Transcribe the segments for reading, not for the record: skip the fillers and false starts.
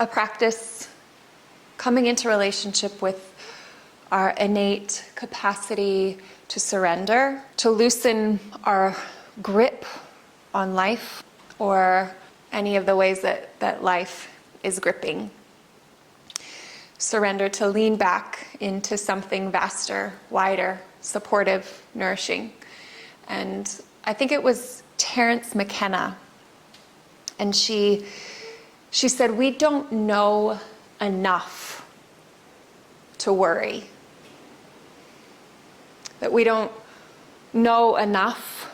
a practice coming into relationship with our innate capacity to surrender, to loosen our grip on life or any of the ways that life is gripping. Surrender to lean back into something vaster, wider, supportive, nourishing. And I think it was Terence McKenna. And she said, we don't know enough to worry. That we don't know enough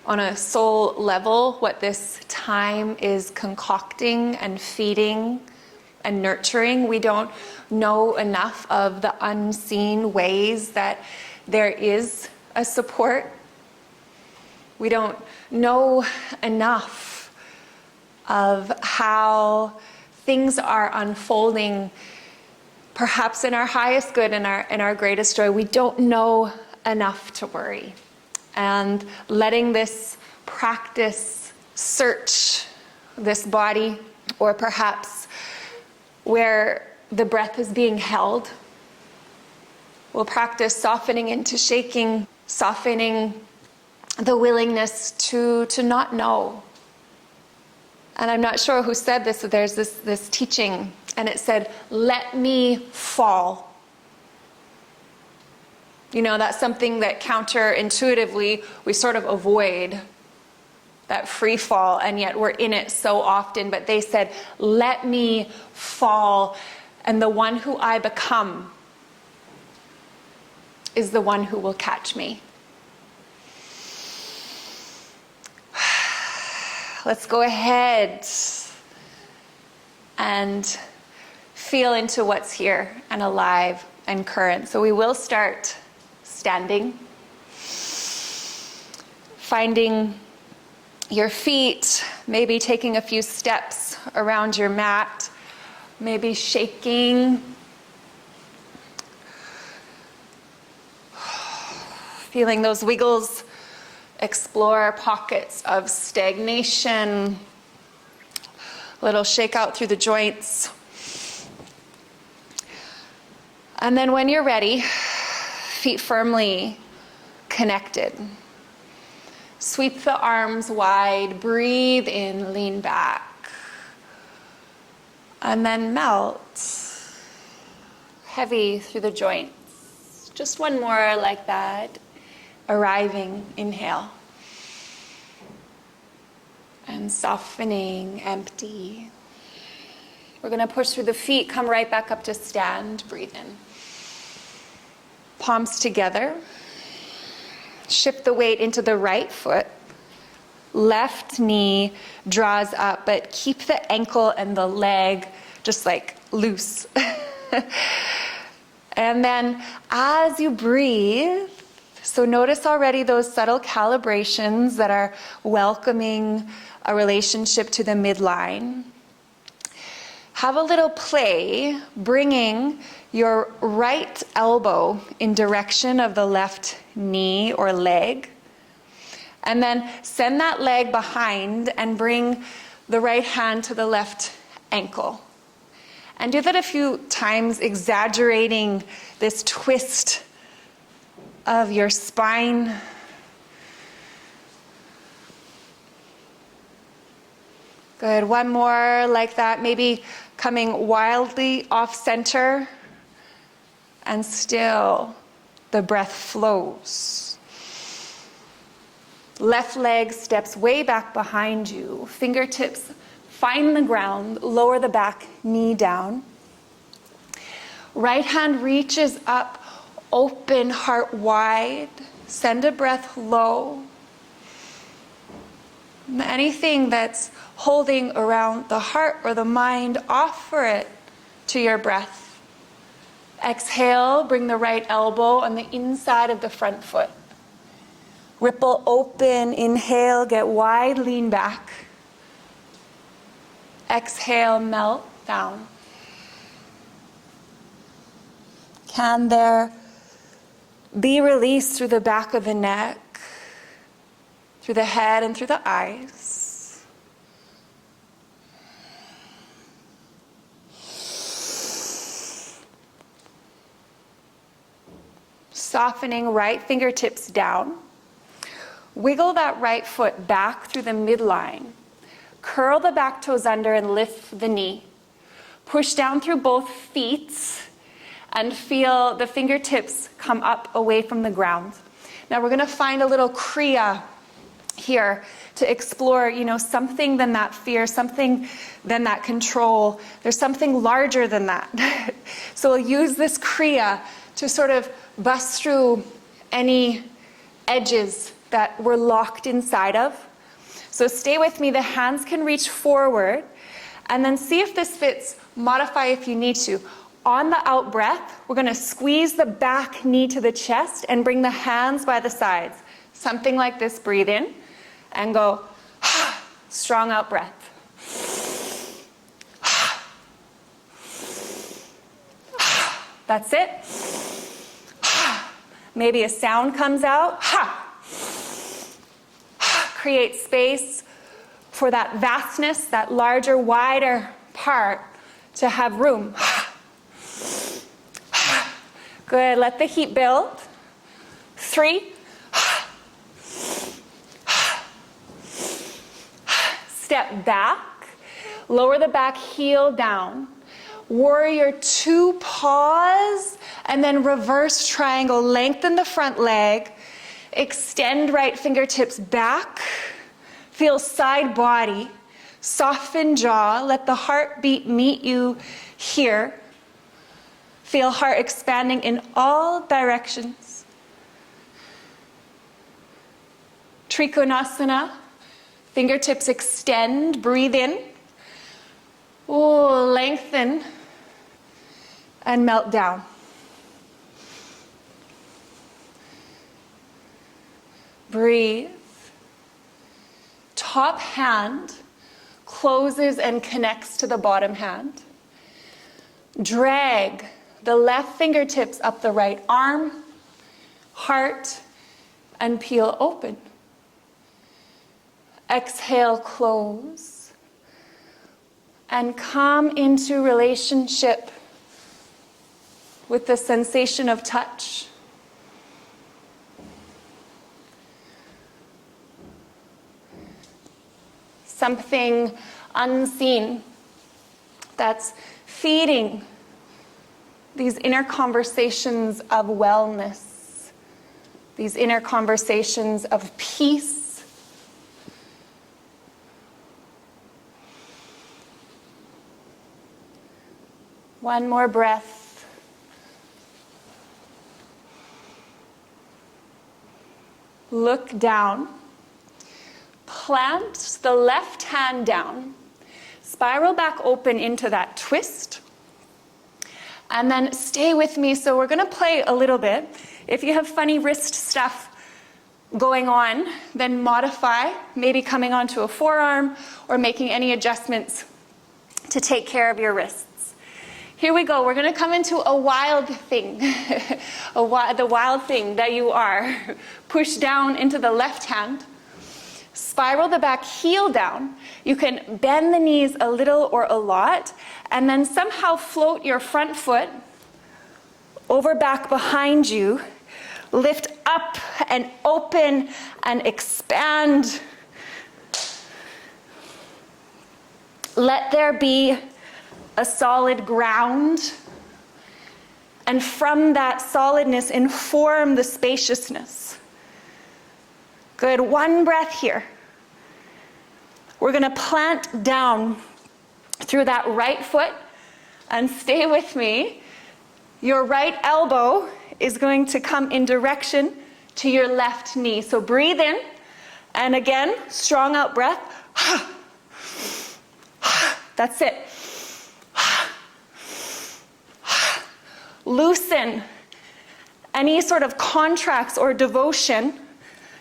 on a soul level what this time is concocting and feeding and nurturing. We don't know enough of the unseen ways that there is a support. We don't know enough of how things are unfolding, perhaps in our highest good and our greatest joy. We don't know enough to worry. And letting this practice search this body, or perhaps where the breath is being held, we'll practice softening into shaking, softening the willingness to not know. And I'm not sure who said this, but there's this teaching, and it said, let me fall. You know, that's something that counterintuitively we sort of avoid, that free fall, and yet we're in it so often. But they said, let me fall, and the one who I become is the one who will catch me. Let's go ahead and feel into what's here and alive and current. So we will start standing, finding your feet, maybe taking a few steps around your mat, maybe shaking, feeling those wiggles. Explore pockets of stagnation, a little shake out through the joints. And then when you're ready, feet firmly connected. Sweep the arms wide, breathe in, lean back. And then melt, heavy through the joints. Just one more like that. Arriving, inhale. And softening, empty. We're going to push through the feet, come right back up to stand, breathe in. Palms together. Shift the weight into the right foot. Left knee draws up, but keep the ankle and the leg just like loose. And then as you breathe, so notice already those subtle calibrations that are welcoming a relationship to the midline. Have a little play, bringing your right elbow in direction of the left knee or leg. And then send that leg behind and bring the right hand to the left ankle. And do that a few times, exaggerating this twist of your spine. Good, one more like that, maybe coming wildly off center, and still the breath flows. Left leg steps way back behind you, fingertips find the ground, lower the back knee down. Right hand reaches up, open, heart wide. Send a breath low. Anything that's holding around the heart or the mind, offer it to your breath. Exhale, bring the right elbow on the inside of the front foot. Ripple open, inhale, get wide, lean back. Exhale, melt down. Can there be release through the back of the neck, through the head and through the eyes? Softening right fingertips down. Wiggle that right foot back through the midline. Curl the back toes under and lift the knee. Push down through both feet and feel the fingertips come up away from the ground. Now we're going to find a little kriya here to explore, something than that fear, something than that control. There's something larger than that. So we'll use this kriya to sort of bust through any edges that we're locked inside of. So stay with me. The hands can reach forward, and then see if this fits. Modify if you need to. On the out breath, we're going to squeeze the back knee to the chest and bring the hands by the sides. Something like this. Breathe in and go, strong out breath. That's it. Maybe a sound comes out. Create space for that vastness, that larger, wider part to have room. Good. Let the heat build. 3. Step back. Lower the back heel down. Warrior 2, pause, and then reverse triangle. Lengthen the front leg. Extend right fingertips back. Feel side body. Soften jaw. Let the heartbeat meet you here. Feel heart expanding in all directions. Trikonasana. Fingertips extend. Breathe in. Lengthen. And melt down. Breathe. Top hand closes and connects to the bottom hand. Drag the left fingertips up the right arm, heart, and peel open. Exhale, close. And come into relationship with the sensation of touch. Something unseen that's feeding these inner conversations of wellness, these inner conversations of peace. One more breath. Look down. Plant the left hand down. Spiral back open into that twist. And then stay with me. So we're going to play a little bit. If you have funny wrist stuff going on, then modify, maybe coming onto a forearm or making any adjustments to take care of your wrists. Here we go. We're going to come into a wild thing, the wild thing that you are. Push down into the left hand. Spiral the back heel down. You can bend the knees a little or a lot, and then somehow float your front foot over back behind you. Lift up and open and expand. Let there be a solid ground, and from that solidness inform the spaciousness. Good. One breath here. We're going to plant down through that right foot, and stay with me. Your right elbow is going to come in direction to your left knee. So breathe in, and again, strong out breath. That's it. Loosen any sort of contracts or devotion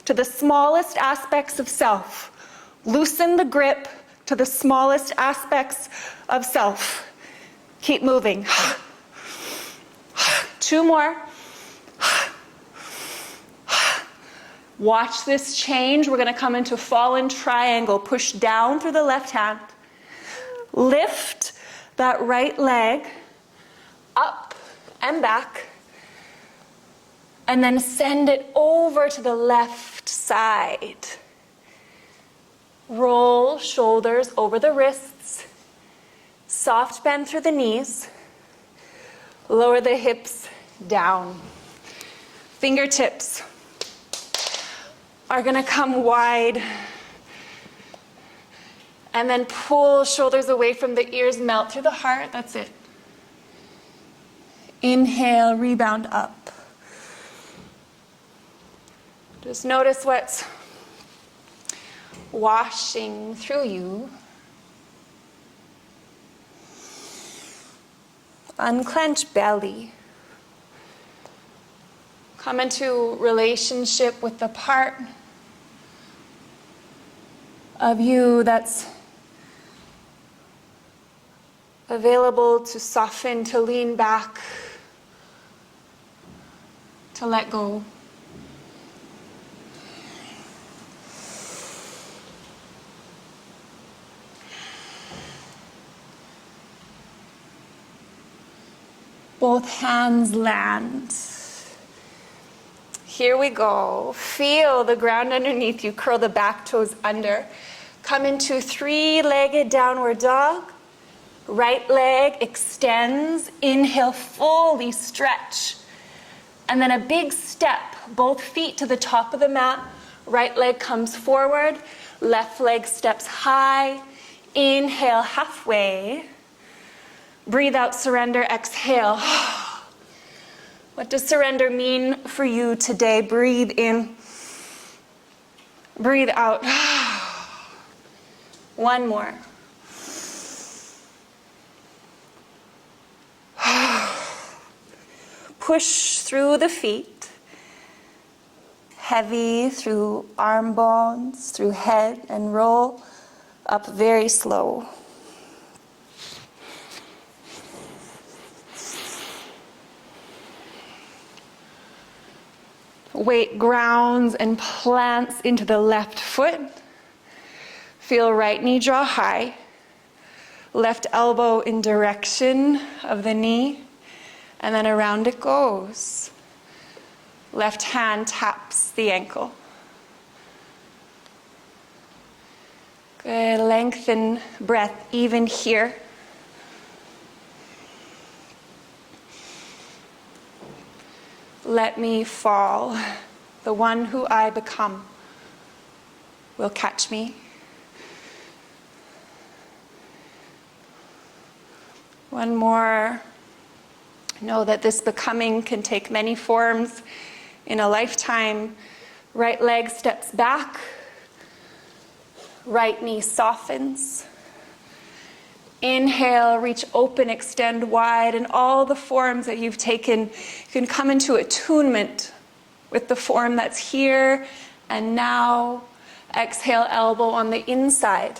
to the smallest aspects of self. Loosen the grip to the smallest aspects of self. Keep moving. 2 more. Watch this change. We're going to come into fallen triangle. Push down through the left hand. Lift that right leg up and back. And then send it over to the left side. Roll shoulders over the wrists. Soft bend through the knees. Lower the hips down. Fingertips are going to come wide. And then pull shoulders away from the ears, melt through the heart. That's it. Inhale, rebound up. Just notice what's washing through you. Unclench belly. Come into relationship with the part of you that's available to soften, to lean back, to let go. Both hands land. Here we go. Feel the ground underneath you. Curl the back toes under. Come into three-legged downward dog. Right leg extends. Inhale, fully stretch. And then a big step. Both feet to the top of the mat. Right leg comes forward. Left leg steps high. Inhale, halfway. Breathe out, surrender, exhale. What does surrender mean for you today? Breathe in. Breathe out. One more. Push through the feet. Heavy through arm bones, through head, and roll up very slow. Weight grounds and plants into the left foot. Feel right knee draw high. Left elbow in direction of the knee. And then around it goes. Left hand taps the ankle. Good, lengthen breath even here. Let me fall. The one who I become will catch me. One more. Know that this becoming can take many forms in a lifetime. Right leg steps back. Right knee softens. Inhale, reach open, extend wide, and all the forms that you've taken, you can come into attunement with the form that's here and now. Exhale, elbow on the inside.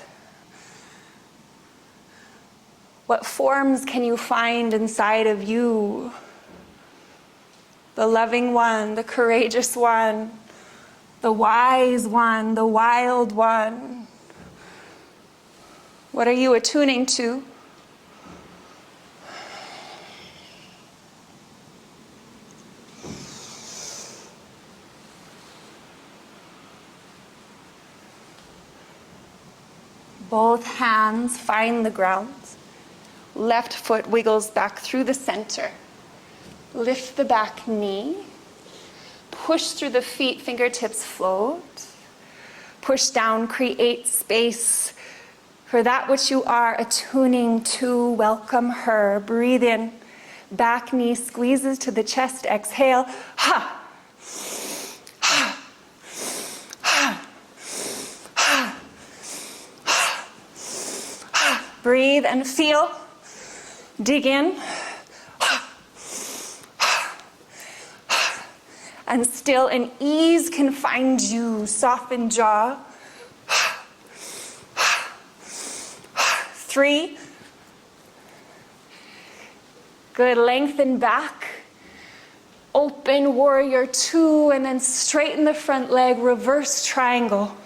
What forms can you find inside of you? The loving one, the courageous one, the wise one, the wild one. What are you attuning to? Both hands find the ground. Left foot wiggles back through the center. Lift the back knee. Push through the feet, fingertips float. Push down, create space for that which you are attuning to. Welcome her. Breathe in. Back knee squeezes to the chest. Exhale. Ha. Ha. Ha. Ha. Ha. Breathe and feel. Dig in. And still an ease can find you. Soften jaw. 3. Good, lengthen back. Open warrior 2, and then straighten the front leg, reverse triangle.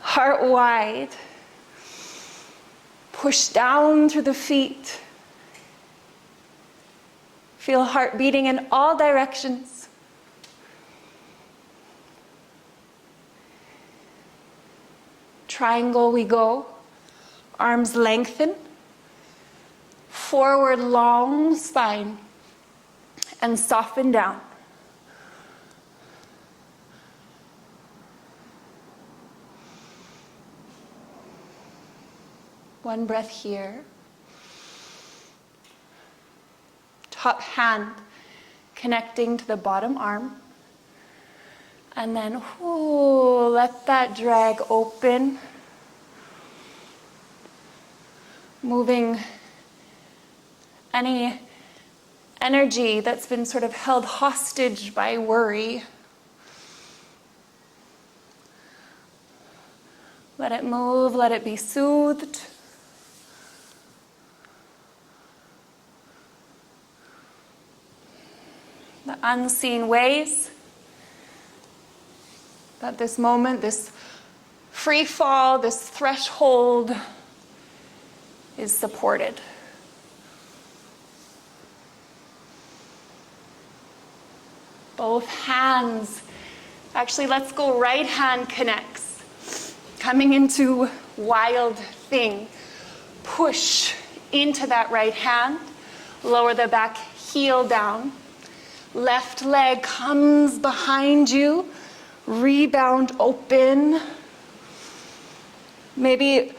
Heart wide. Push down through the feet. Feel heart beating in all directions. Triangle we go. Arms lengthen. Forward long spine. And soften down. One breath here. Top hand connecting to the bottom arm. And then let that drag open. Moving any energy that's been sort of held hostage by worry. Let it move, let it be soothed. The unseen ways that this moment, this free fall, this threshold is supported. Both hands. Actually, let's go right hand connects. Coming into wild thing. Push into that right hand. Lower the back heel down. Left leg comes behind you. Rebound open. Maybe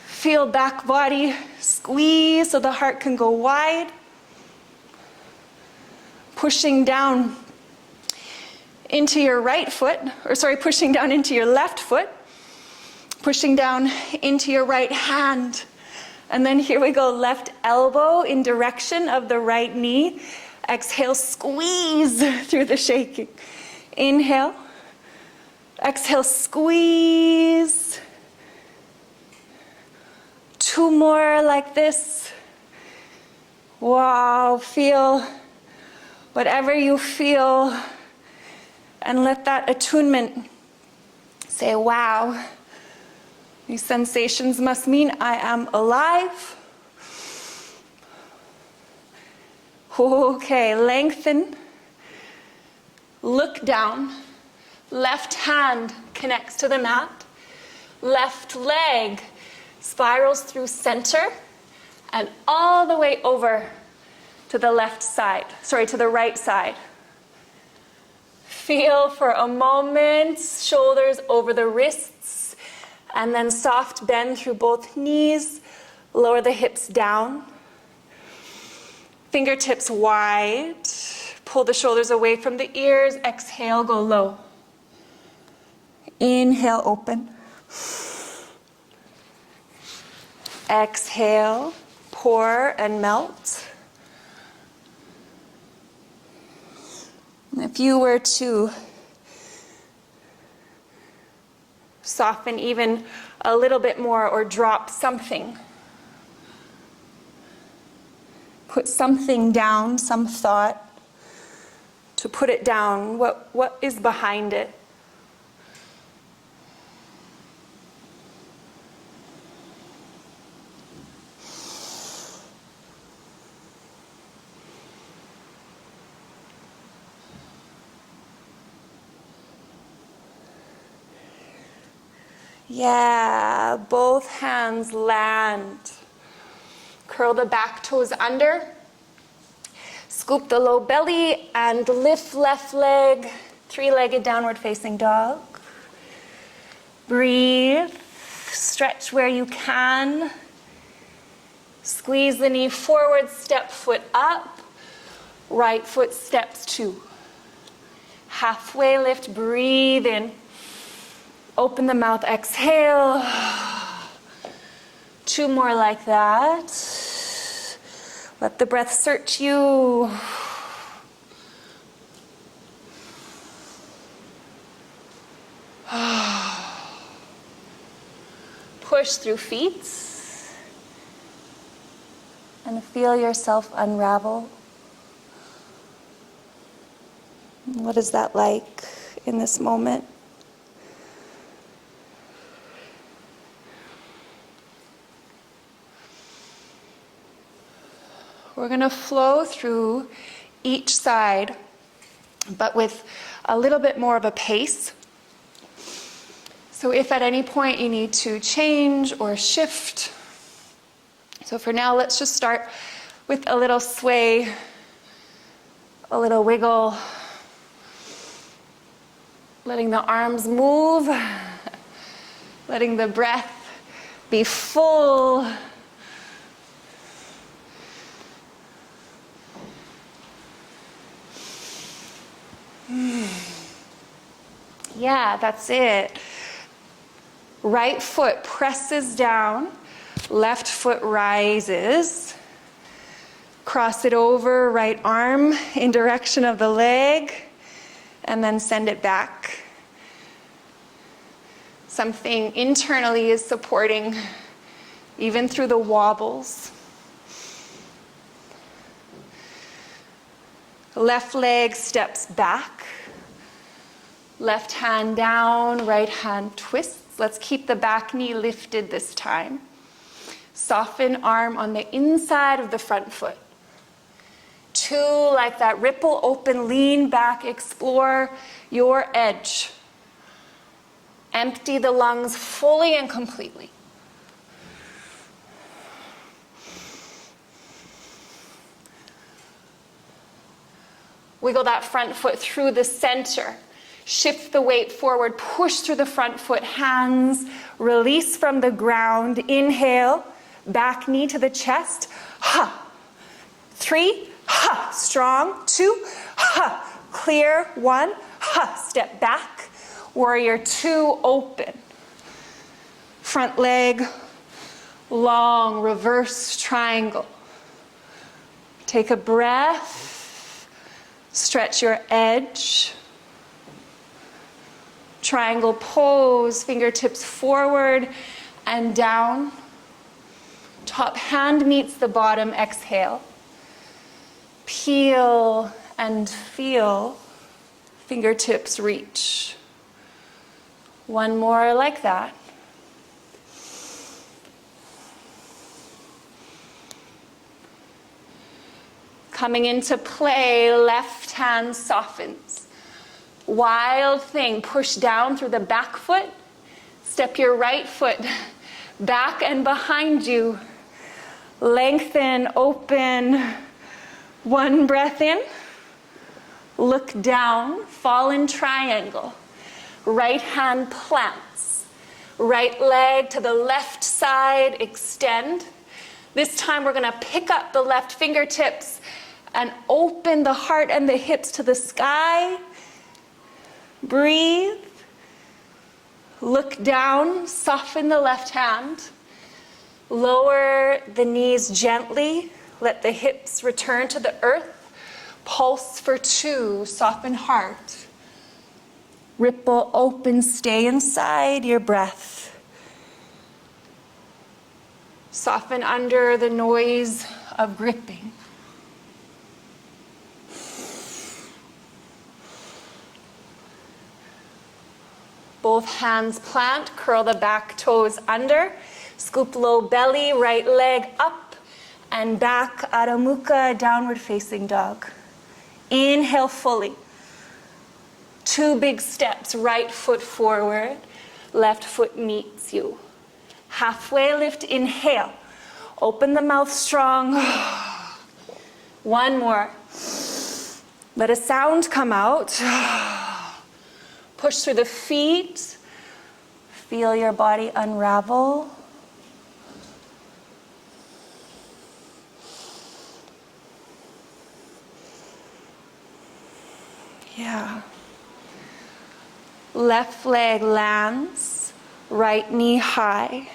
feel back body squeeze so the heart can go wide. Pushing down into your right foot, pushing down into your left foot. Pushing down into your right hand. And then here we go, left elbow in direction of the right knee. Exhale, squeeze through the shaking. Inhale. Exhale, squeeze. 2 more like this. Wow, feel whatever you feel. And let that attunement say, wow, these sensations must mean I am alive. Okay, lengthen. Look down. Left hand connects to the mat. Left leg spirals through center and all the way over to the left side. To the right side. Feel for a moment, shoulders over the wrists, and then soft bend through both knees. Lower the hips down. Fingertips wide. Pull the shoulders away from the ears. Exhale, go low. Inhale, open. Exhale, pour and melt. If you were to soften even a little bit more or drop something, put something down, some thought, to put it down, what is behind it? Yeah, both hands land. Curl the back toes under. Scoop the low belly and lift left leg. 3-legged downward facing dog. Breathe. Stretch where you can. Squeeze the knee forward, step foot up. Right foot steps 2. Halfway lift, breathe in. Open the mouth, exhale. 2 more like that. Let the breath search you. Push through feet. And feel yourself unravel. What is that like in this moment? We're going to flow through each side, but with a little bit more of a pace. So if at any point you need to change or shift, so for now, let's just start with a little sway, a little wiggle, letting the arms move, letting the breath be full. Yeah, that's it. Right foot presses down, left foot rises. Cross it over, right arm in direction of the leg, and then send it back. Something internally is supporting, even through the wobbles. Left leg steps back. Left hand down, right hand twists. Let's keep the back knee lifted this time. Soften arm on the inside of the front foot. 2, like that ripple open, lean back, explore your edge. Empty the lungs fully and completely. Wiggle that front foot through the center. Shift the weight forward, push through the front foot, hands, release from the ground. Inhale, back knee to the chest. Ha. 3, ha. Strong. 2, ha. Clear. 1, ha. Step back. Warrior 2, open. Front leg, long, reverse triangle. Take a breath. Stretch your edge. Triangle pose, fingertips forward and down. Top hand meets the bottom, exhale. Peel and feel, fingertips reach. One more like that. Coming into play, left hand softens. Wild thing, push down through the back foot. Step your right foot back and behind you. Lengthen, open. One breath in. Look down, fall in triangle. Right hand plants. Right leg to the left side, extend. This time we're going to pick up the left fingertips and open the heart and the hips to the sky. Breathe. Look down, soften the left hand. Lower the knees gently. Let the hips return to the earth. Pulse for 2, soften heart. Ripple open, stay inside your breath. Soften under the noise of gripping. Both hands plant, curl the back toes under, scoop low belly, right leg up and back, Adho Mukha, downward facing dog. Inhale fully. 2 big steps, right foot forward, left foot meets you. Halfway lift, inhale. Open the mouth strong. One more. Let a sound come out. Push through the feet. Feel your body unravel. Yeah. Left leg lands, right knee high.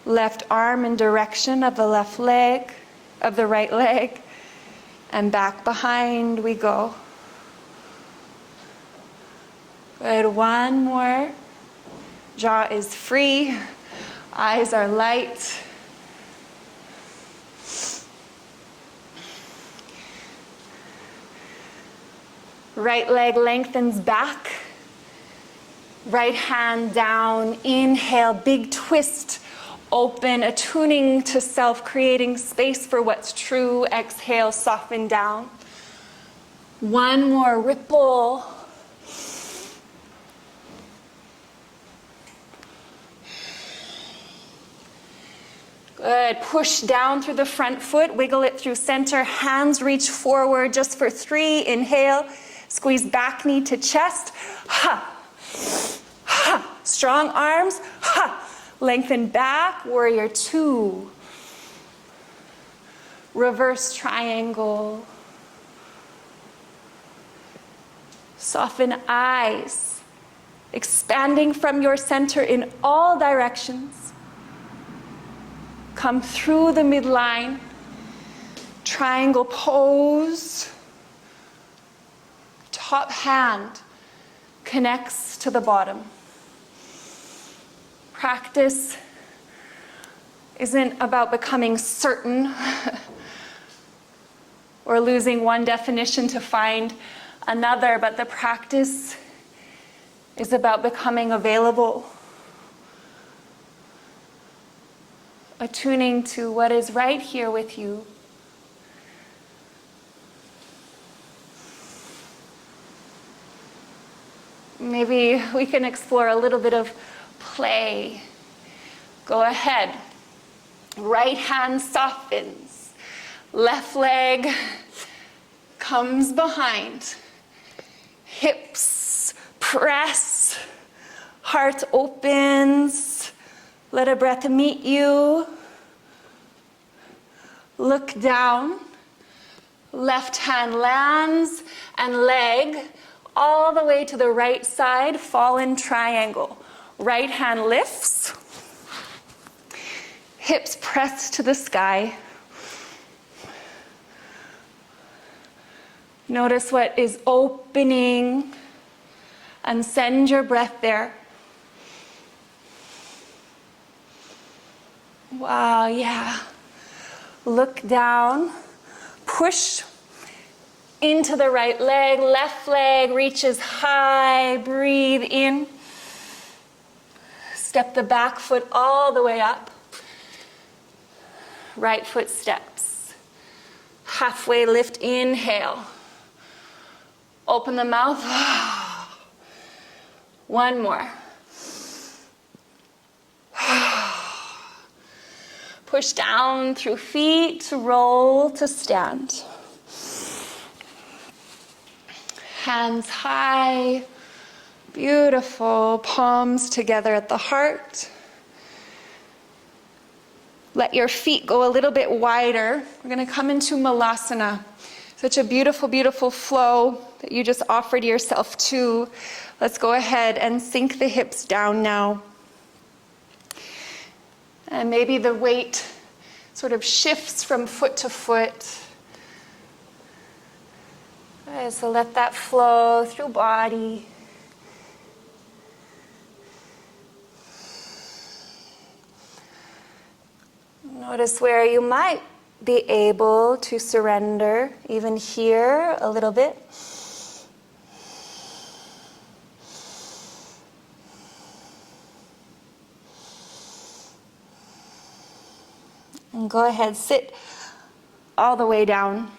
Left arm in direction of the left leg, of the right leg, and back behind we go. Good, one more. Jaw is free, eyes are light. Right leg lengthens back. Right hand down, inhale, big twist, open, attuning to self, creating space for what's true. Exhale, soften down. One more ripple. Good. Push down through the front foot, wiggle it through center, hands reach forward just for 3. Inhale, squeeze back knee to chest. Ha, ha. Strong arms, ha. Lengthen back, warrior 2. Reverse triangle. Soften eyes, expanding from your center in all directions. Come through the midline, triangle pose. Top hand connects to the bottom. Practice isn't about becoming certain or losing one definition to find another, but the practice is about becoming available, attuning to what is right here with you. Maybe we can explore a little bit of play. Go ahead. Right hand softens. Left leg comes behind. Hips press. Heart opens. Let a breath meet you. Look down. Left hand lands and leg all the way to the right side, fallen triangle. Right hand lifts. Hips press to the sky. Notice what is opening and send your breath there. Wow, yeah. Look down. Push into the right leg. Left leg reaches high. Breathe in. Step the back foot all the way up. Right foot steps. Halfway lift, inhale. Open the mouth. One more. Push down through feet to roll to stand. Hands high. Beautiful. Palms together at the heart. Let your feet go a little bit wider. We're going to come into Malasana. Such a beautiful, beautiful flow that you just offered yourself to. Let's go ahead and sink the hips down now. And maybe the weight sort of shifts from foot to foot. Okay, so let that flow through body. Notice where you might be able to surrender, even here a little bit. And go ahead, sit all the way down.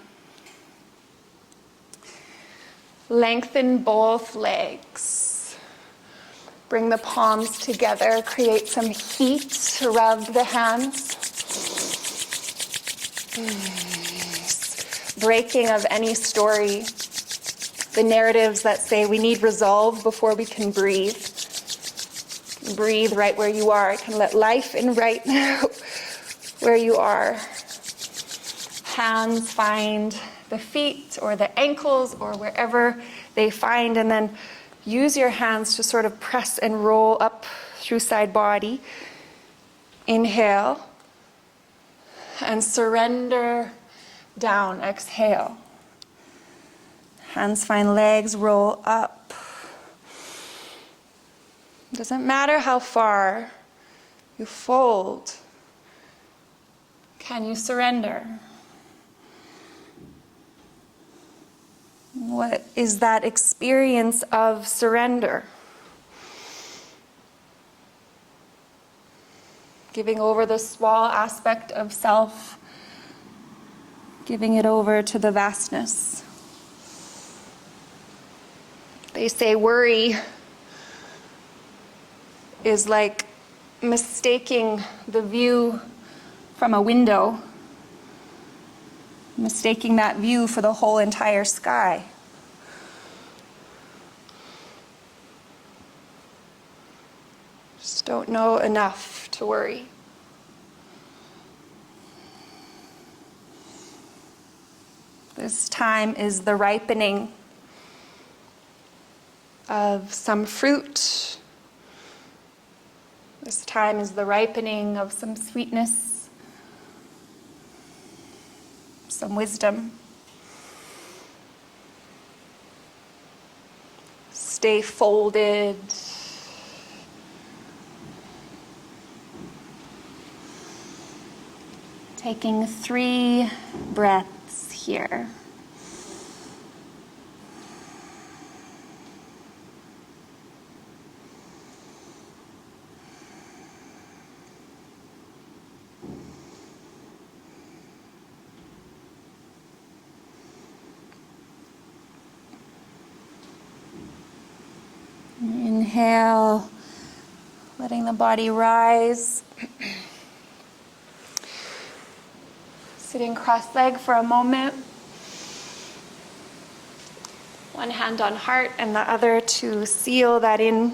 Lengthen both legs. Bring the palms together, create some heat, rub the hands. Breaking of any story, the narratives that say we need resolve before we can breathe. Breathe right where you are. You can let life in right where you are. Hands find the feet or the ankles or wherever they find, and then use your hands to sort of press and roll up through side body. Inhale. And surrender down. Exhale. Hands find legs, roll up. Doesn't matter how far you fold. Can you surrender? What is that experience of surrender? Giving over the small aspect of self, giving it over to the vastness. They say worry is like mistaking the view from a window, mistaking that view for the whole entire sky. Just don't know enough to worry. This time is the ripening of some fruit. This time is the ripening of some sweetness, some wisdom. Stay folded. Taking 3 breaths here. Inhale, letting the body rise. Sitting cross-legged for a moment. One hand on heart and the other to seal that in.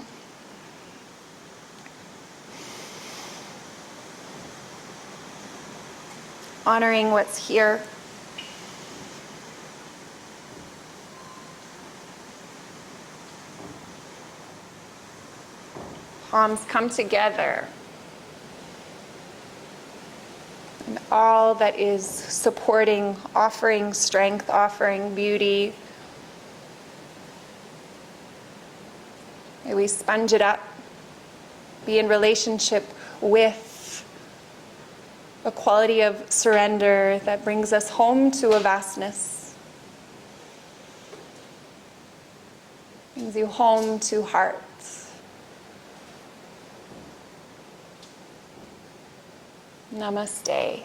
Honoring what's here. Palms come together. And all that is supporting, offering strength, offering beauty. May we sponge it up, be in relationship with a quality of surrender that brings us home to a vastness. Brings you home to heart. Namaste.